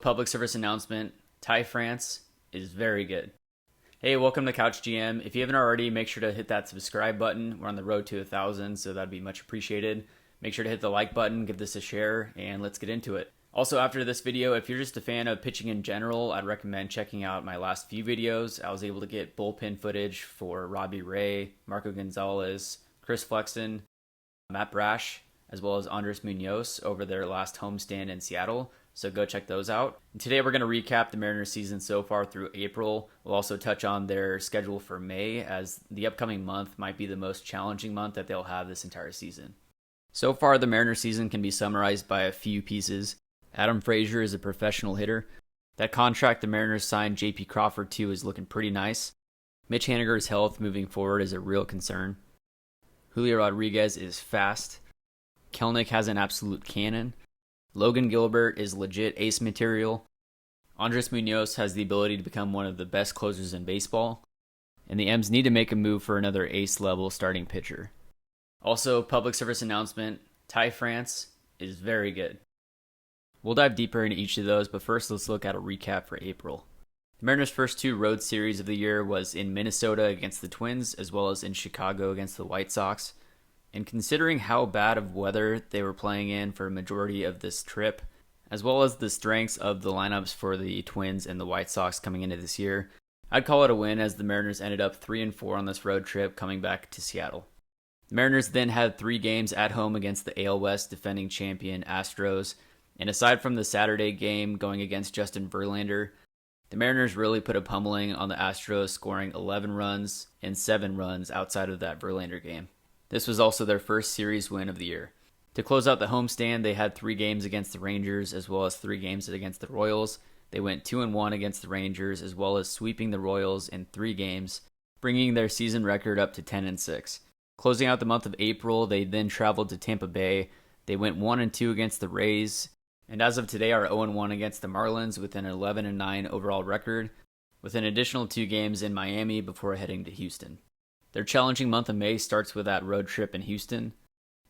Public service announcement, Tai France is very good. Hey, welcome to Couch GM. If you haven't already, make sure to hit that subscribe button. We're on the road to 1,000, so that'd be much appreciated. Make sure to hit the like button, give this a share, and let's get into it. Also, after this video, if you're just a fan of pitching in general, I'd recommend checking out my last few videos. I was able to get bullpen footage for Robbie Ray, Marco Gonzalez, Chris Flexen, Matt Brash, as well as Andres Munoz over their last homestand in Seattle. So go check those out. And today we're going to recap the Mariners season so far through April. We'll also touch on their schedule for May, as the upcoming month might be the most challenging month that they'll have this entire season. So far, the Mariners season can be summarized by a few pieces. Adam Frazier is a professional hitter. That contract the Mariners signed JP Crawford to is looking pretty nice. Mitch Haniger's health moving forward is a real concern. Julio Rodriguez is fast. Kelneck has an absolute cannon. Logan Gilbert is legit ace material. Andres Munoz has the ability to become one of the best closers in baseball. And the M's need to make a move for another ace-level starting pitcher. Also, public service announcement, Tai France is very good. We'll dive deeper into each of those, but first let's look at a recap for April. The Mariners' first two road series of the year was in Minnesota against the Twins, as well as in Chicago against the White Sox. And considering how bad of weather they were playing in for a majority of this trip, as well as the strengths of the lineups for the Twins and the White Sox coming into this year, I'd call it a win, as the Mariners ended up 3-4 on this road trip coming back to Seattle. The Mariners then had 3 games at home against the AL West defending champion Astros, and aside from the Saturday game going against Justin Verlander, the Mariners really put a pummeling on the Astros, scoring 11 runs and 7 runs outside of that Verlander game. This was also their first series win of the year. To close out the homestand, they had 3 games against the Rangers as well as 3 games against the Royals. They went 2-1 against the Rangers as well as sweeping the Royals in 3 games, bringing their season record up to 10-6. Closing out the month of April, they then traveled to Tampa Bay. They went 1-2 against the Rays, and as of today are 0-1 against the Marlins with an 11-9 overall record, with an additional 2 games in Miami before heading to Houston. Their challenging month of May starts with that road trip in Houston,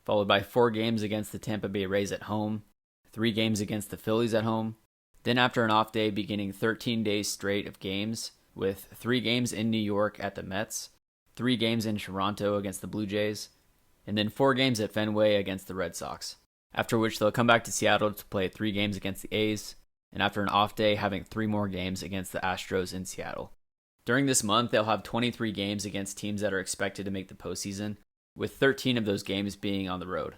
followed by 4 games against the Tampa Bay Rays at home, 3 games against the Phillies at home, then after an off day beginning 13 days straight of games, with 3 games in New York at the Mets, 3 games in Toronto against the Blue Jays, and then 4 games at Fenway against the Red Sox, after which they'll come back to Seattle to play 3 games against the A's, and after an off day having 3 more games against the Astros in Seattle. During this month, they'll have 23 games against teams that are expected to make the postseason, with 13 of those games being on the road.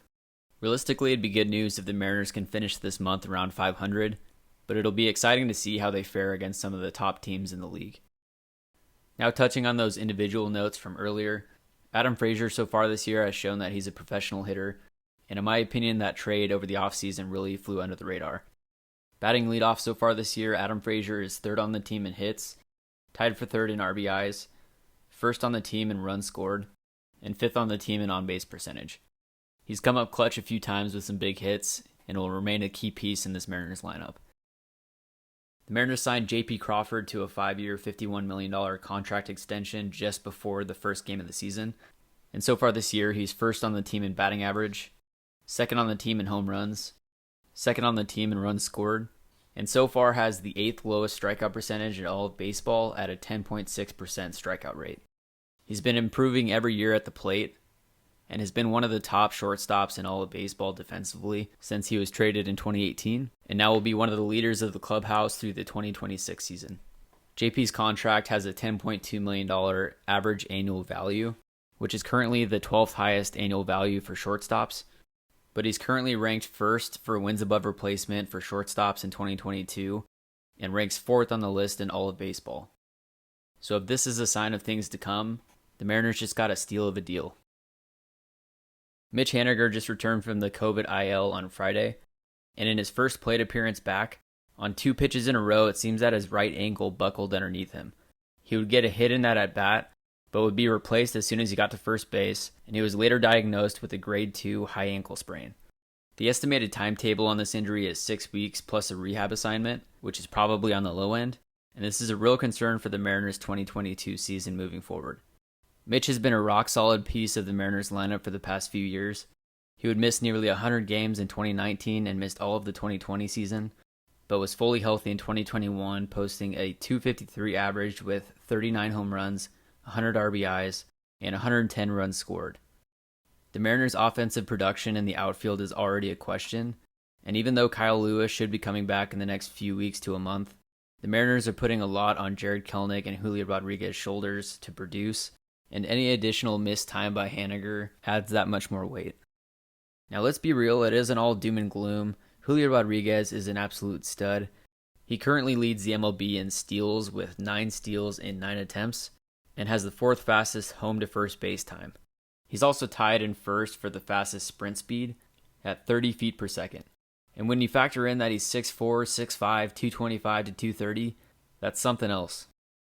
Realistically, it'd be good news if the Mariners can finish this month around 500, but it'll be exciting to see how they fare against some of the top teams in the league. Now touching on those individual notes from earlier, Adam Frazier so far this year has shown that he's a professional hitter, and in my opinion, that trade over the offseason really flew under the radar. Batting leadoff so far this year, Adam Frazier is 3rd on the team in hits, tied for 3rd in RBIs, 1st on the team in runs scored, and 5th on the team in on-base percentage. He's come up clutch a few times with some big hits, and will remain a key piece in this Mariners lineup. The Mariners signed JP Crawford to a 5-year, $51 million contract extension just before the first game of the season, and so far this year he's 1st on the team in batting average, 2nd on the team in home runs, 2nd on the team in runs scored, and so far has the 8th lowest strikeout percentage in all of baseball at a 10.6% strikeout rate. He's been improving every year at the plate, and has been one of the top shortstops in all of baseball defensively since he was traded in 2018, and now will be one of the leaders of the clubhouse through the 2026 season. JP's contract has a $10.2 million average annual value, which is currently the 12th highest annual value for shortstops, but he's currently ranked 1st for wins above replacement for shortstops in 2022, and ranks 4th on the list in all of baseball. So if this is a sign of things to come, the Mariners just got a steal of a deal. Mitch Haniger just returned from the COVID IL on Friday, and in his first plate appearance back, on 2 pitches in a row it seems that his right ankle buckled underneath him. He would get a hit in that at-bat, but would be replaced as soon as he got to first base, and he was later diagnosed with a grade 2 high ankle sprain. The estimated timetable on this injury is 6 weeks plus a rehab assignment, which is probably on the low end, and this is a real concern for the Mariners' 2022 season moving forward. Mitch has been a rock-solid piece of the Mariners lineup for the past few years. He would miss nearly 100 games in 2019 and missed all of the 2020 season, but was fully healthy in 2021, posting a .253 average with 39 home runs, 100 RBIs, and 110 runs scored. The Mariners' offensive production in the outfield is already a question, and even though Kyle Lewis should be coming back in the next few weeks to a month, the Mariners are putting a lot on Jared Kelneck and Julio Rodriguez's shoulders to produce, and any additional missed time by Haniger adds that much more weight. Now let's be real, it isn't all doom and gloom. Julio Rodriguez is an absolute stud. He currently leads the MLB in steals with 9 steals in 9 attempts, and has the 4th fastest home to first base time. He's also tied in first for the fastest sprint speed at 30 feet per second. And when you factor in that he's 6'4", 6'5", 225 to 230, that's something else.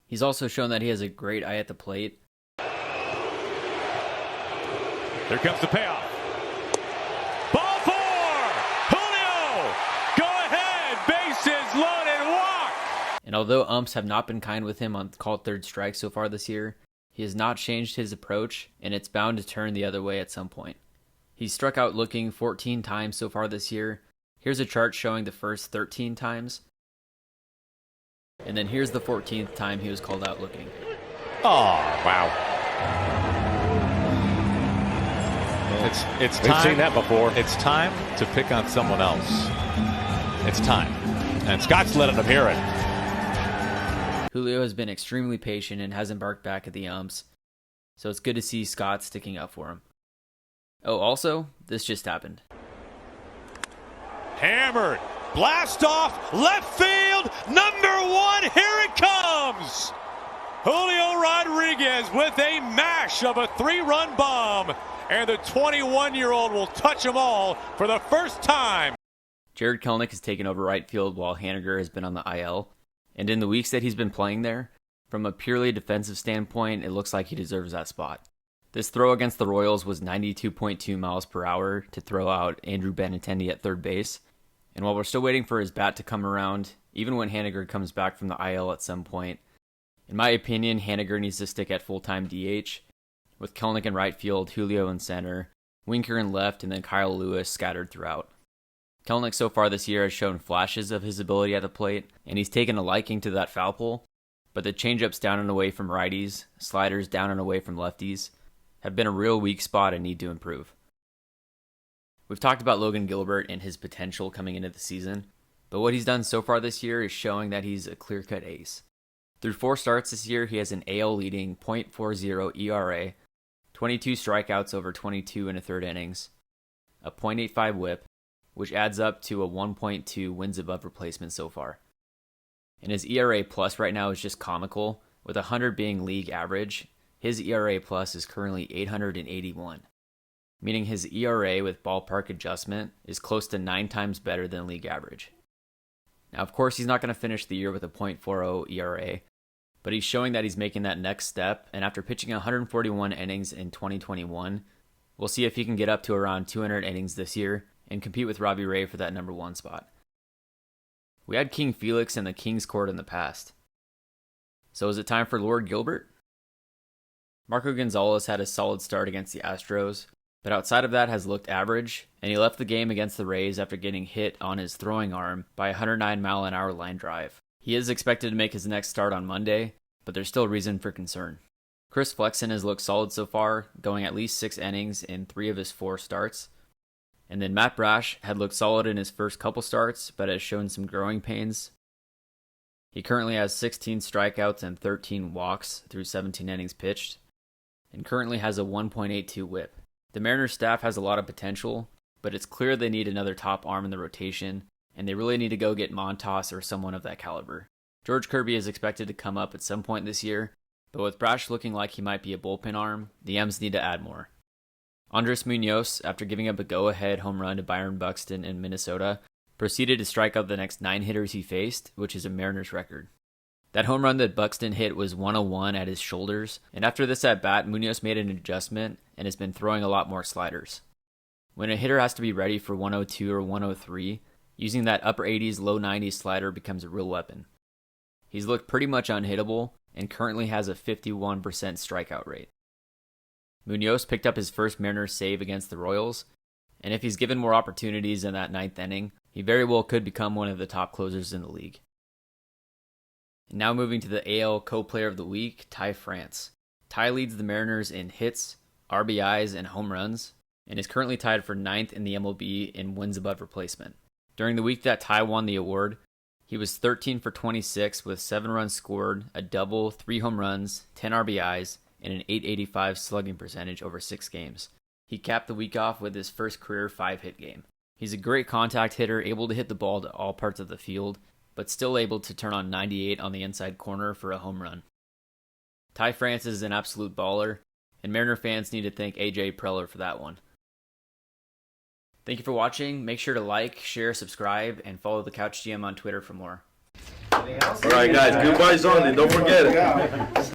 He's also shown that he has a great eye at the plate. Here comes the payoff. Ball 4! Julio! Go ahead! Bases loaded, walk! And although umps have not been kind with him on called third strike so far this year, he has not changed his approach, and it's bound to turn the other way at some point. He's struck out looking 14 times so far this year. Here's a chart showing the first 13 times. And then here's the 14th time he was called out looking. Oh, wow. It's We've time. seen that before. It's time to pick on someone else. It's time. And Scott's letting him hear it. Julio has been extremely patient and hasn't barked back at the umps, so it's good to see Scott sticking up for him. Oh, also, this just happened. Hammered. Blast off. Left field. Number 1. Here it comes. Julio Rodriguez with a mash of a 3-run bomb. And the 21-year-old will touch them all for the first time. Jared Kelneck has taken over right field while Haniger has been on the IL. And in the weeks that he's been playing there, from a purely defensive standpoint, it looks like he deserves that spot. This throw against the Royals was 92.2 miles per hour to throw out Andrew Benintendi at third base. And while we're still waiting for his bat to come around, even when Haniger comes back from the IL at some point, in my opinion, Haniger needs to stick at full-time DH, with Kelneck in right field, Julio in center, Winker in left, and then Kyle Lewis scattered throughout. Kelneck so far this year has shown flashes of his ability at the plate, and he's taken a liking to that foul pole, but the changeups down and away from righties, sliders down and away from lefties, have been a real weak spot and need to improve. We've talked about Logan Gilbert and his potential coming into the season, but what he's done so far this year is showing that he's a clear-cut ace. Through 4 starts this year, he has an AL-leading .40 ERA, 22 strikeouts over 22 and a third innings, a .85 whip, which adds up to a 1.2 wins above replacement so far. And his ERA plus right now is just comical, with 100 being league average. His ERA plus is currently 881, meaning his ERA with ballpark adjustment is close to 9 times better than league average. Now, of course, he's not going to finish the year with a .40 ERA, but he's showing that he's making that next step, and after pitching 141 innings in 2021, we'll see if he can get up to around 200 innings this year and compete with Robbie Ray for that number 1 spot. We had King Felix in the King's Court in the past. So is it time for Lord Gilbert? Marco Gonzalez had a solid start against the Astros, but outside of that has looked average, and he left the game against the Rays after getting hit on his throwing arm by a 109-mile-an-hour line drive. He is expected to make his next start on Monday, but there's still reason for concern. Chris Flexen has looked solid so far, going at least 6 innings in 3 of his 4 starts. And then Matt Brash had looked solid in his first couple starts, but has shown some growing pains. He currently has 16 strikeouts and 13 walks through 17 innings pitched, and currently has a 1.82 whip. The Mariners staff has a lot of potential, but it's clear they need another top arm in the rotation, and they really need to go get Montas or someone of that caliber. George Kirby is expected to come up at some point this year, but with Brash looking like he might be a bullpen arm, the M's need to add more. Andres Munoz, after giving up a go-ahead home run to Byron Buxton in Minnesota, proceeded to strike out the next 9 hitters he faced, which is a Mariners record. That home run that Buxton hit was 101 at his shoulders, and after this at-bat, Munoz made an adjustment and has been throwing a lot more sliders. When a hitter has to be ready for 102 or 103, using that upper 80s, low 90s slider becomes a real weapon. He's looked pretty much unhittable and currently has a 51% strikeout rate. Munoz picked up his first Mariners save against the Royals, and if he's given more opportunities in that 9th inning, He very well could become one of the top closers in the league. And now moving to the AL Co-Player of the Week, Tai France. Tai leads the Mariners in hits, RBIs, and home runs, and is currently tied for 9th in the MLB in wins above replacement. During the week that Tai won the award, he was 13 for 26 with 7 runs scored, a double, 3 home runs, 10 RBIs, and an .885 slugging percentage over 6 games. He capped the week off with his first career 5-hit game. He's a great contact hitter, able to hit the ball to all parts of the field, but still able to turn on 98 on the inside corner for a home run. Tai France is an absolute baller, and Mariner fans need to thank AJ Preller for that one. Thank you for watching. Make sure to like, share, subscribe, and follow the Couch GM on Twitter for more. All right, guys, goodbyes only. Don't forget it.